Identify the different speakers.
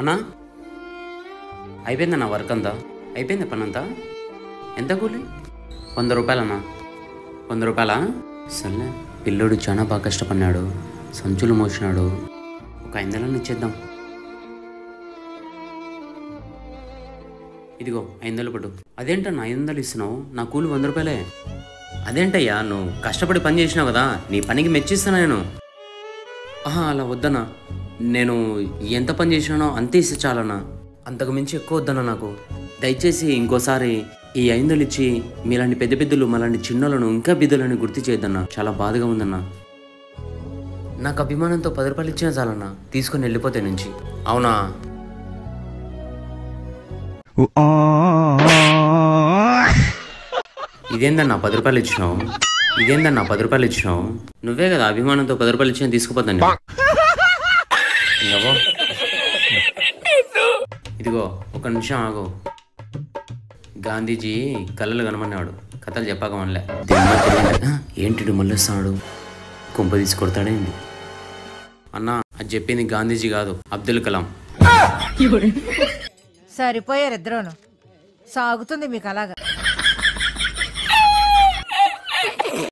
Speaker 1: అన్నా అయిపోయిందన్నా వర్క్ అంతా అయిపోయింది పని అంతా ఎంత కూలి 100 రూపాయలన్నా 100 రూపాయలా సర్లే పిల్లోడు చాలా బాగా కష్టపడినాడు సంచులు మోసినాడు ఒక 500 ఇచ్చేద్దాం ఇదిగో 500 పట్టు అదేంటన్నా 500 ఇస్తున్నావు నా కూలి 100 రూపాయలే అదేంటయ్యా నువ్వు కష్టపడి పని చేసినావు కదా నీ పనికి మెచ్చిస్తున్నా నేను అలా వద్దన్నా నేను ఎంత పని చేసినానో అంతే ఇస్తే చాలన్నా అంతకు మించి ఎక్కువ వద్దన్నా నాకు దయచేసి ఇంకోసారి ఈ 500 ఇచ్చి మీలాంటి పెద్ద పెద్దలు మలాంటి చిన్నోళ్ళను ఇంకా బిడ్డలని గుర్తు చేయొద్దన్నా చాలా బాధగా ఉందన్నా నాకు అభిమానంతో 10 రూపాయలు ఇచ్చినా చాలన్నా తీసుకొని వెళ్ళిపోతే నుంచి అవునా ఇదేందన్నా 10 రూపాయలు ఇచ్చినావు ఇదేందన్నా 10 రూపాయలు ఇచ్చినావు నువ్వే కదా అభిమానంతో 10 రూపాయలు ఇచ్చినా తీసుకుపోతాను ఇదిగో ఒక నిమిషం ఆగు గాంధీజీ కళ్ళలు కనమన్నాడు కథలు చెప్పాక మనలే ఏంటి మళ్ళీ వస్తున్నాడు కుంప తీసి కొడతాడేంటి అన్నా అది చెప్పింది గాంధీజీ కాదు అబ్దుల్ కలాం
Speaker 2: సరిపోయారు ఇద్దరును సాగుతుంది మీకు అలాగా